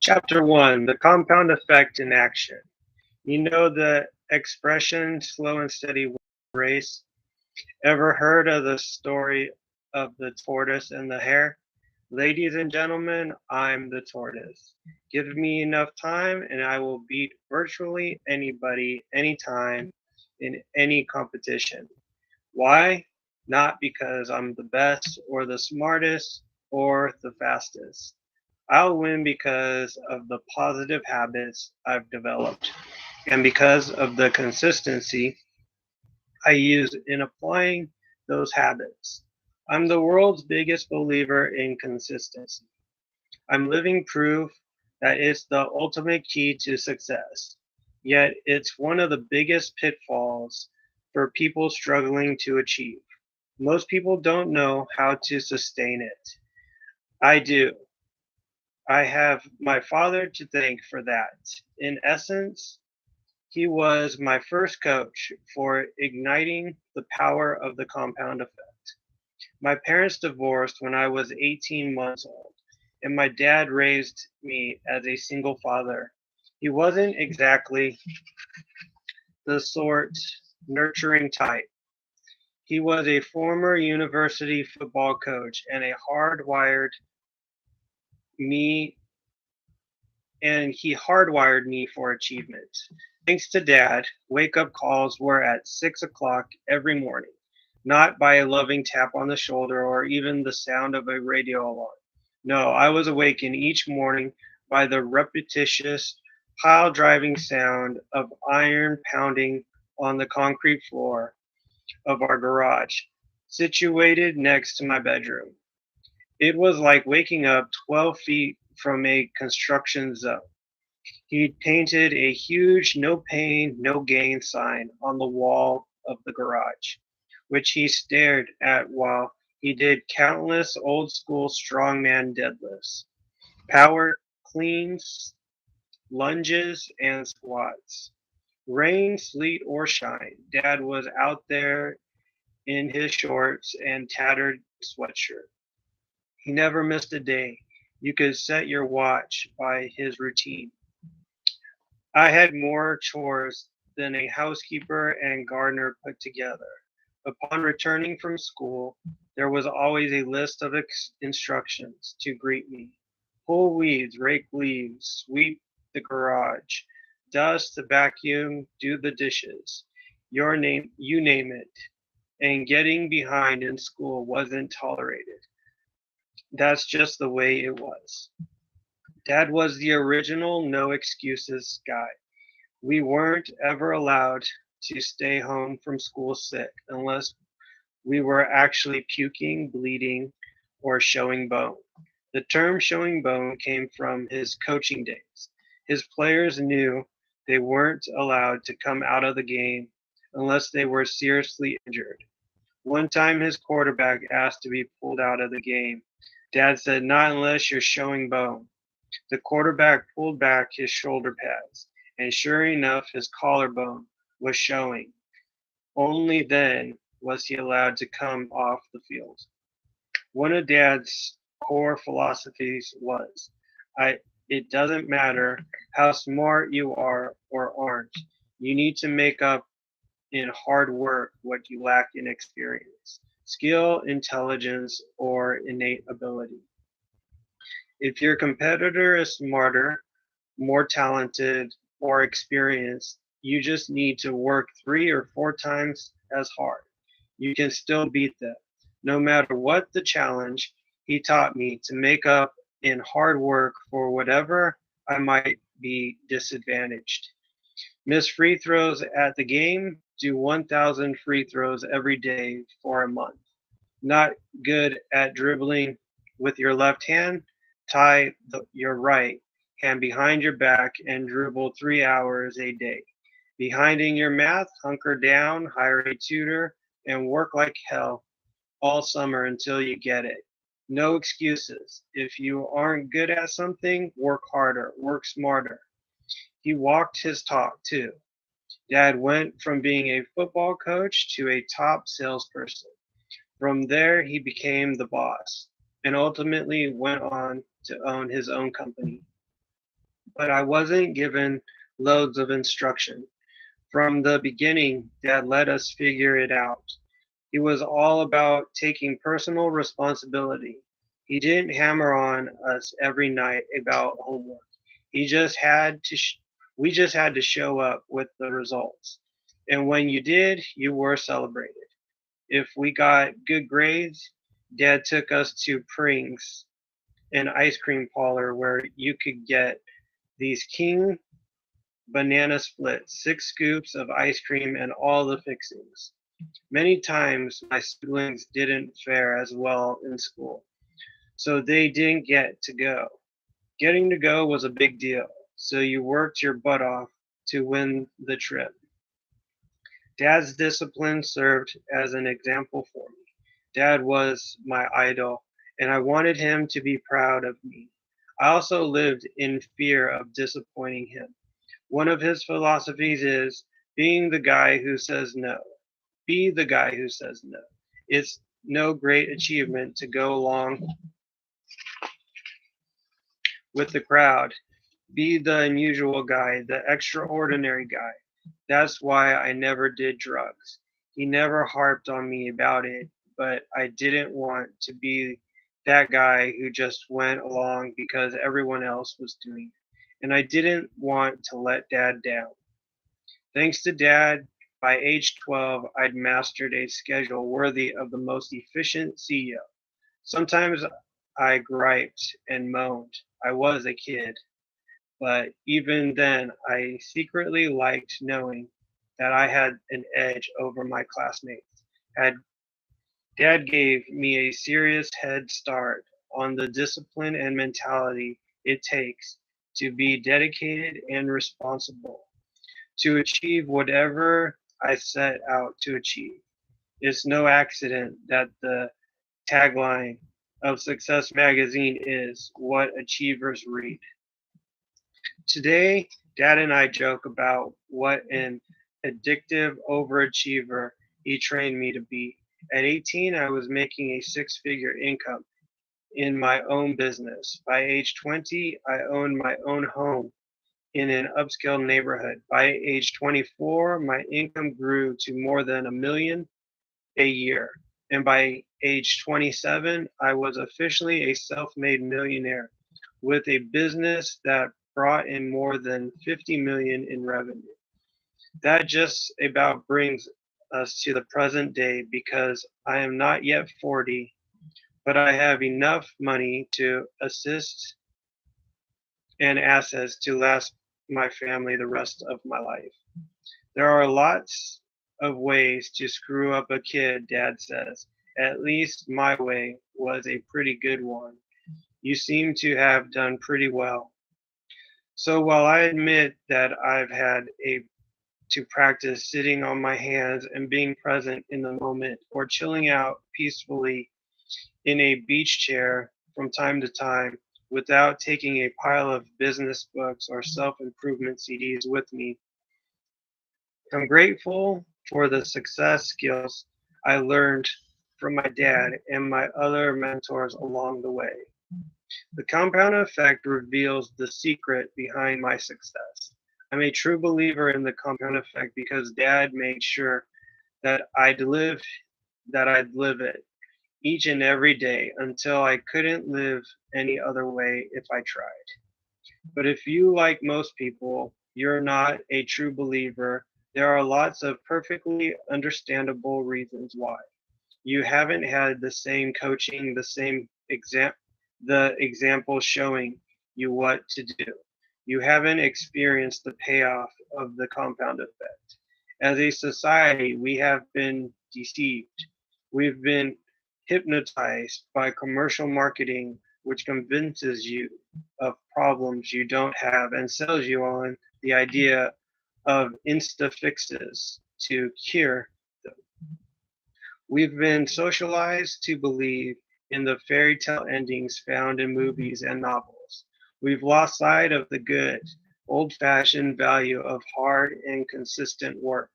Chapter 1: The Compound Effect in Action. You know the expression slow and steady race? Ever heard of the story of the tortoise and the hare? Ladies and gentlemen, I'm the tortoise. Give me enough time and I will beat virtually anybody, anytime, in any competition. Why? Not because I'm the best or the smartest or the fastest. I'll win because of the positive habits I've developed and because of the consistency I use in applying those habits. I'm the world's biggest believer in consistency. I'm living proof that it's the ultimate key to success. Yet it's one of the biggest pitfalls for people struggling to achieve. Most people don't know how to sustain it. I do. I have my father to thank for that. In essence, he was my first coach for igniting the power of the compound effect. My parents divorced when I was 18 months old, and my dad raised me as a single father. He wasn't exactly the sort nurturing type. He was a former university football coach me he hardwired me for achievement. Thanks to Dad, wake up calls were at 6 o'clock every morning, not by a loving tap on the shoulder or even the sound of a radio alarm. No, I was awakened each morning by the repetitious, pile driving sound of iron pounding on the concrete floor of our garage, situated next to my bedroom. It was like waking up 12 feet from a construction zone. He painted a huge "No pain, no gain" sign on the wall of the garage, which he stared at while he did countless old school strongman deadlifts, power cleans, lunges, and squats. Rain, sleet, or shine, Dad was out there in his shorts and tattered sweatshirt. He never missed a day. You could set your watch by his routine. I had more chores than a housekeeper and gardener put together. Upon returning from school, there was always a list of instructions to greet me: pull weeds, rake leaves, sweep the garage, dust, vacuum, do the dishes. You name it. And getting behind in school wasn't tolerated. That's just the way it was. Dad was the original no excuses guy. We weren't ever allowed to stay home from school sick unless we were actually puking, bleeding, or showing bone. The term showing bone came from his coaching days. His players knew they weren't allowed to come out of the game unless they were seriously injured. One time his quarterback asked to be pulled out of the game. Dad said, "Not unless you're showing bone." The quarterback pulled back his shoulder pads, and sure enough his collarbone was showing. Only then was he allowed to come off the field. One of Dad's core philosophies was, it doesn't matter how smart you are or aren't, you need to make up in hard work what you lack in experience, skill, intelligence, or innate ability. If your competitor is smarter, more talented, or experienced, you just need to work 3 or 4 times as hard. You can still beat them. No matter what the challenge, he taught me to make up in hard work for whatever I might be disadvantaged. Miss free throws at the game, do 1,000 free throws every day for a month. Not good at dribbling with your left hand, tie your right hand behind your back and dribble 3 hours a day. Behind in your math, hunker down, hire a tutor, and work like hell all summer until you get it. No excuses. If you aren't good at something, work harder, work smarter. He walked his talk too. Dad went from being a football coach to a top salesperson. From there, he became the boss and ultimately went on to own his own company. but I wasn't given loads of instruction. From the beginning, Dad let us figure it out. He was all about taking personal responsibility. He didn't hammer on us every night about homework. He just had to we just had to show up with the results. And when you did, you were celebrated. If we got good grades, Dad took us to Pring's, an ice cream parlor where you could get these king banana splits, 6 scoops of ice cream, and all the fixings. Many times my siblings didn't fare as well in school, so they didn't get to go. Getting to go was a big deal, so you worked your butt off to win the trip. Dad's discipline served as an example for me. Dad was my idol, and I wanted him to be proud of me. I also lived in fear of disappointing him. One of his philosophies is being the guy who says no. Be the guy who says no. It's no great achievement to go along with the crowd. Be the unusual guy, the extraordinary guy. That's why I never did drugs. He never harped on me about it, but I didn't want to be that guy who just went along because everyone else was doing it. And I didn't want to let Dad down. Thanks to Dad, by age 12, I'd mastered a schedule worthy of the most efficient CEO. Sometimes I griped and moaned. I was a kid, but even then, I secretly liked knowing that I had an edge over my classmates. Had Dad gave me a serious head start on the discipline and mentality it takes to be dedicated and responsible, to achieve whatever I set out to achieve. It's no accident that the tagline of Success Magazine is "What Achievers Read." Today, Dad and I joke about what an addictive overachiever he trained me to be. At 18, I was making a 6 figure income in my own business. By age 20, I owned my own home in an upscale neighborhood. By age 24, my income grew to more than a million a year. And by age 27, I was officially a self made millionaire with a business that brought in more than 50 million in revenue. That just about brings us to the present day because I am not yet 40, but I have enough money to assist and assets to last my family the rest of my life. There are lots of ways to screw up a kid, Dad says. At least my way was a pretty good one. You seem to have done pretty well. So while I admit that I've had to practice sitting on my hands and being present in the moment or chilling out peacefully in a beach chair from time to time without taking a pile of business books or self improvement CDs with me, I'm grateful for the success skills I learned from my dad and my other mentors along the way. The compound effect reveals the secret behind my success. I'm a true believer in the compound effect because Dad made sure that I'd live it each and every day until I couldn't live any other way if I tried. But if you, like most people, you're not a true believer, there are lots of perfectly understandable reasons why. You haven't had the same coaching, the example showing you what to do. You haven't experienced the payoff of the compound effect. As a society, we have been deceived. We've been hypnotized by commercial marketing, which convinces you of problems you don't have and sells you on the idea of insta fixes to cure them. We've been socialized to believe in the fairy tale endings found in movies and novels. We've lost sight of the good, old fashioned value of hard and consistent work.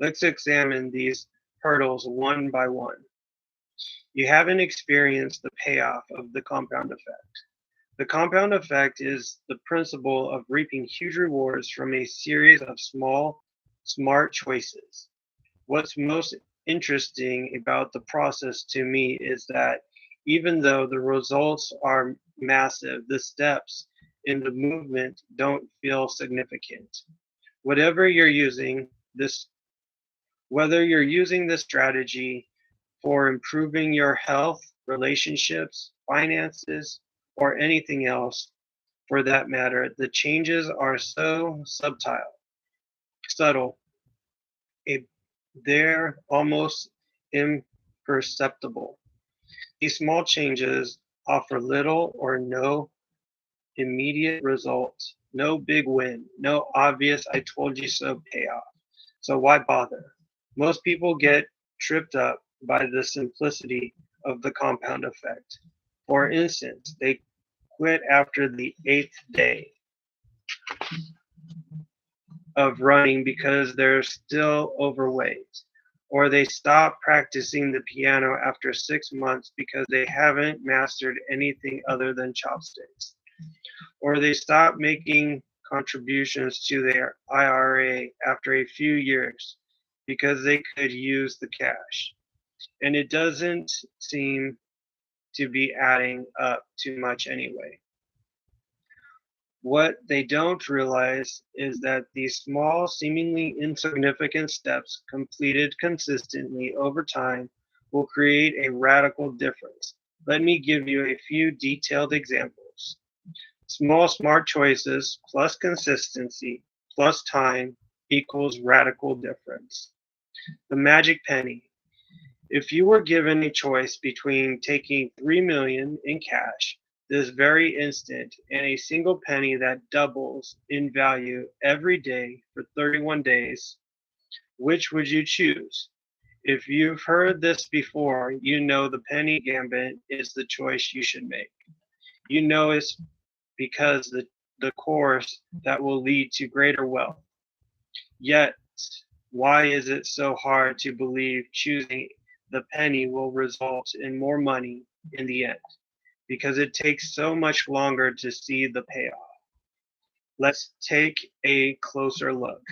Let's examine these hurdles one by one. You haven't experienced the payoff of the compound effect. The compound effect is the principle of reaping huge rewards from a series of small, smart choices. What's most interesting about the process to me is that even though the results are massive, the steps in the movement don't feel significant. Whatever you're using this Whether you're using this strategy for improving your health, relationships, finances, or anything else for that matter, the changes are so subtle, a, they're almost imperceptible. These small changes offer little or no immediate results, no big win, no obvious I told you so payoff. So why bother? Most people get tripped up by the simplicity of the compound effect. For instance, they quit after the 8th day of running because they're still overweight, or they stop practicing the piano after 6 months because they haven't mastered anything other than chopsticks, or they stop making contributions to their IRA after a few years because they could use the cash. And it doesn't seem to be adding up too much anyway. What they don't realize is that these small, seemingly insignificant steps completed consistently over time will create a radical difference. Let me give you a few detailed examples. Small, smart choices plus consistency plus time equals radical difference. The magic penny. If you were given a choice between taking 3 million in cash this very instant and a single penny that doubles in value every day for 31 days, which would you choose? If you've heard this before, you know the penny gambit is the choice you should make. You know it's because the course that will lead to greater wealth. Yet, why is it so hard to believe choosing the penny will result in more money in the end? Because it takes so much longer to see the payoff. Let's take a closer look.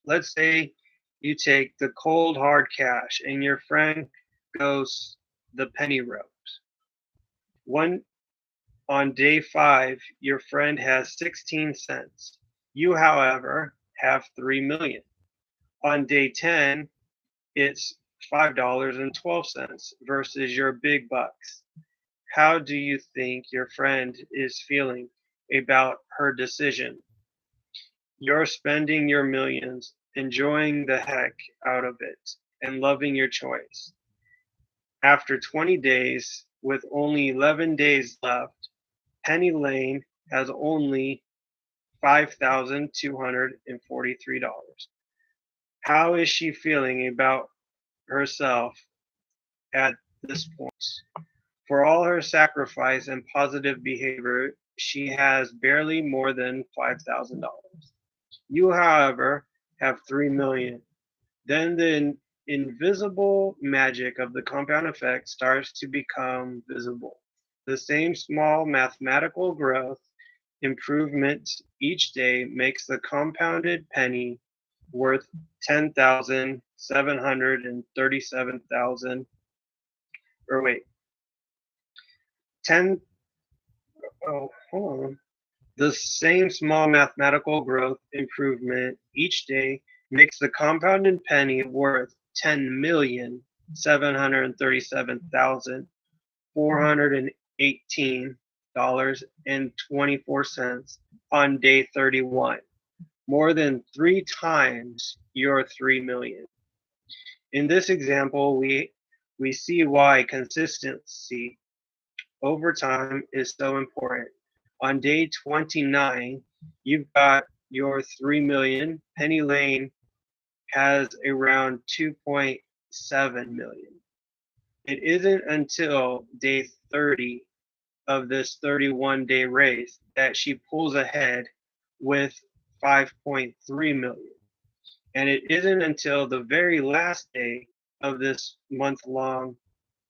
Let's say you take the cold hard cash and your friend goes the penny route. One On day 5, your friend has 16 cents. You, however, have 3 million. On day 10, it's $5.12 versus your big bucks. How do you think your friend is feeling about her decision? You're spending your millions, enjoying the heck out of it, and loving your choice. After 20 days, with only 11 days left, Penny Lane has only $5,243. How is she feeling about herself at this point? For all her sacrifice and positive behavior, she has barely more than $5,000. You, however, have 3 million. Then the invisible magic of the compound effect starts to become visible. The same small mathematical growth improvement each day makes the compounded penny worth 10,737,000 or wait, 10 oh, hold on. The same small mathematical growth improvement each day makes the compounded penny worth 10,737,418.24 on day 31, more than 3 times your 3 million. In this example, we see why consistency over time is so important. On day 29, you've got your 3 million. Penny Lane has around 2.7 million. It isn't until day 30 of this 31-day race that she pulls ahead with 5.3 million. And it isn't until the very last day of this month-long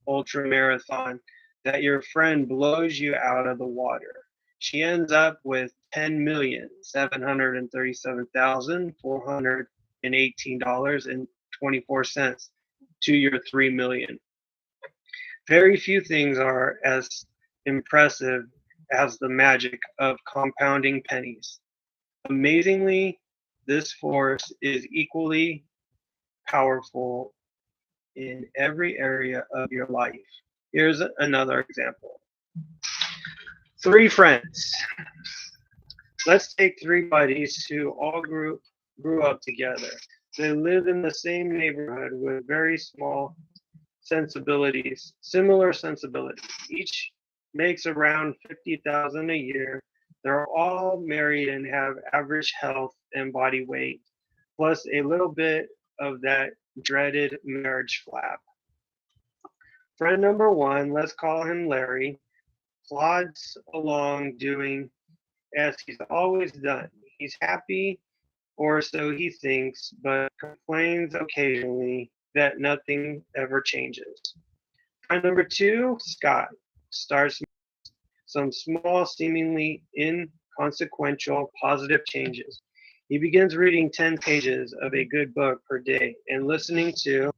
ultra marathon that your friend blows you out of the water. She ends up with $10,737,418.24 to your $3 million. Very few things are as impressive as the magic of compounding pennies. Amazingly, this force is equally powerful in every area of your life. Here's another example. 3 friends. Let's take 3 buddies who all grew up together. They lived in the same neighborhood with very small sensibilities, similar sensibilities. Each makes around 50,000 a year. They're all married and have average health and body weight, plus a little bit of that dreaded marriage flap. Friend number 1, let's call him Larry, plods along doing as he's always done. He's happy, or so he thinks, but complains occasionally that nothing ever changes. Friend number 2, Scott, starts some small, seemingly inconsequential positive changes. He begins reading 10 pages of a good book per day and listening to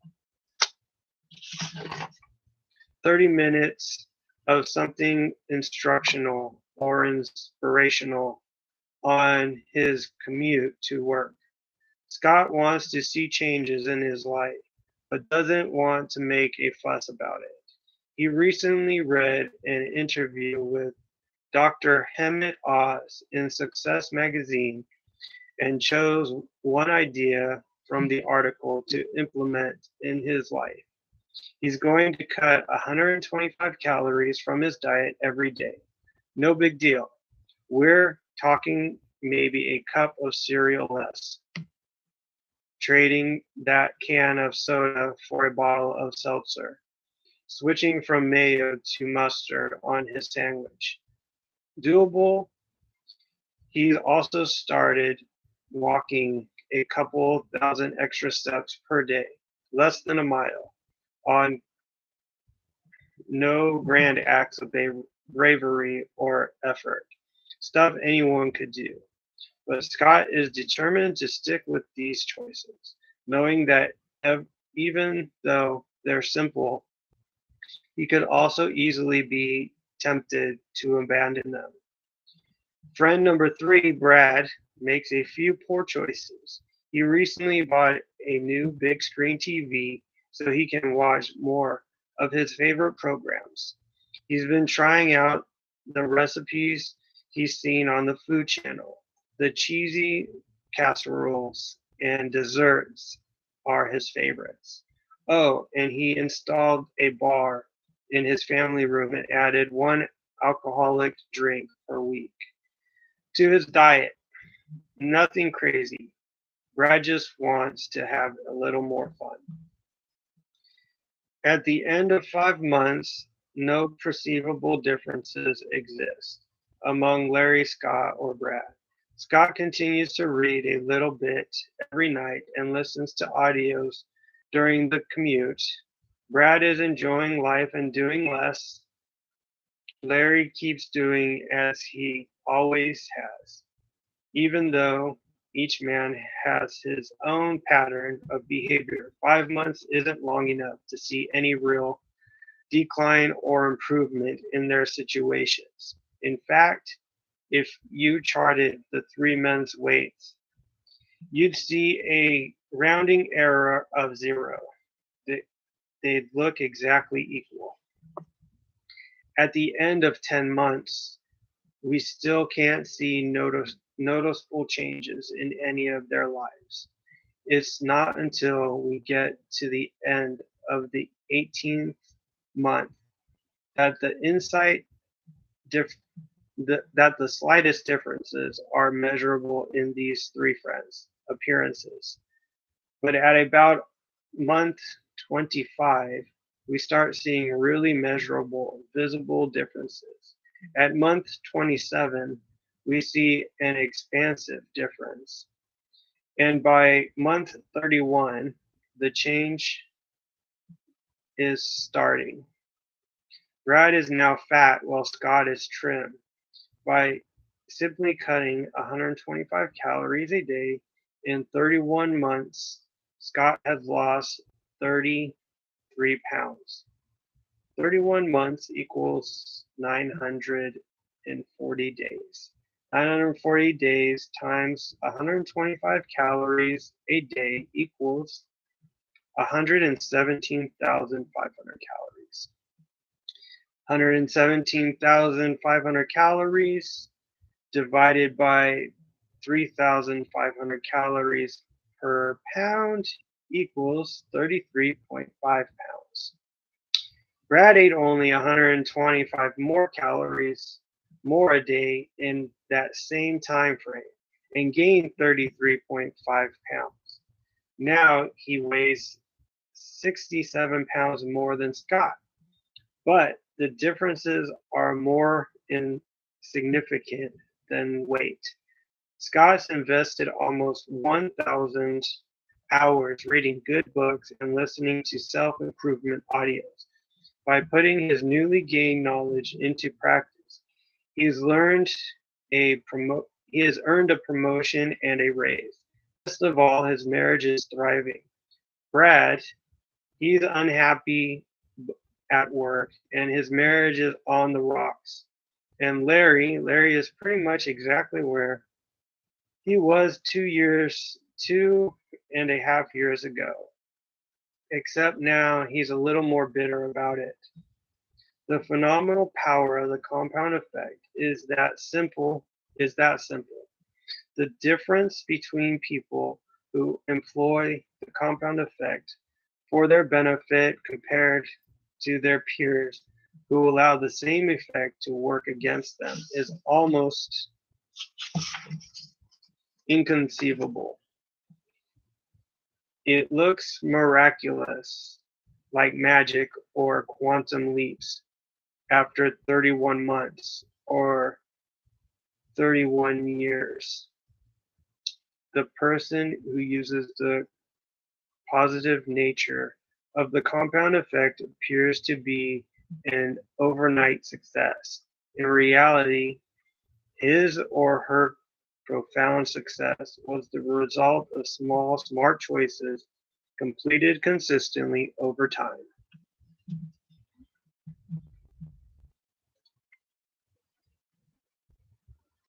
30 minutes of something instructional or inspirational on his commute to work. Scott wants to see changes in his life, but doesn't want to make a fuss about it. He recently read an interview with Dr. Hemant Oz in Success magazine and chose one idea from the article to implement in his life. He's going to cut 125 calories from his diet every day. No big deal. We're talking maybe a cup of cereal less. Trading that can of soda for a bottle of seltzer. Switching from mayo to mustard on his sandwich. Doable. He's also started walking a couple thousand extra steps per day, less than a mile, on no grand acts of bravery or effort. Stuff anyone could do. But Scott is determined to stick with these choices, knowing that even though they're simple, he could also easily be tempted to abandon them. Friend number 3, Brad, makes a few poor choices. He recently bought a new big screen TV so he can watch more of his favorite programs. He's been trying out the recipes he's seen on the Food Channel. The cheesy casseroles and desserts are his favorites. Oh, and he installed a bar in his family room and added 1 alcoholic drink per week to his diet. Nothing crazy. Brad just wants to have a little more fun. At the end of 5 months, no perceivable differences exist among Larry, Scott, or Brad. Scott continues to read a little bit every night and listens to audios during the commute. Brad is enjoying life and doing less. Larry keeps doing as he always has, even though each man has his own pattern of behavior. 5 months isn't long enough to see any real decline or improvement in their situations. In fact, if you charted the 3 men's weights, you'd see a rounding error of 0. They'd look exactly equal. At the end of 10 months, we still can't see noticeable changes in any of their lives. It's not until we get to the end of the 18th month that the slightest differences are measurable in these 3 friends' appearances. But at about month 25, we start seeing really measurable, visible differences. At month 27, we see an expansive difference. And by month 31, the change is starting. Brad is now fat while Scott is trim. By simply cutting 125 calories a day in 31 months, Scott has lost 33 pounds. 31 months equals 940 days. 940 days times 125 calories a day equals 117,500 calories. 117,500 calories divided by 3,500 calories per pound equals 33.5 pounds. Brad ate only 125 more calories more a day in that same time frame and gained 33.5 pounds. Now he weighs 67 pounds more than Scott, but the differences are more insignificant than weight. Scott's invested almost 1,000 hours reading good books and listening to self-improvement audios. By putting his newly gained knowledge into practice, he has earned a promotion and a raise. Best of all, his marriage is thriving. Brad, he's unhappy at work, and his marriage is on the rocks. And Larry is pretty much exactly where he was 2.5 years ago. Except now he's a little more bitter about it. The phenomenal power of the compound effect is that simple. The difference between people who employ the compound effect for their benefit compared to their peers who allow the same effect to work against them is almost inconceivable. It looks miraculous, like magic or quantum leaps after 31 months or 31 years. The person who uses the positive nature of the compound effect appears to be an overnight success. In reality, his or her profound success was the result of small, smart choices completed consistently over time.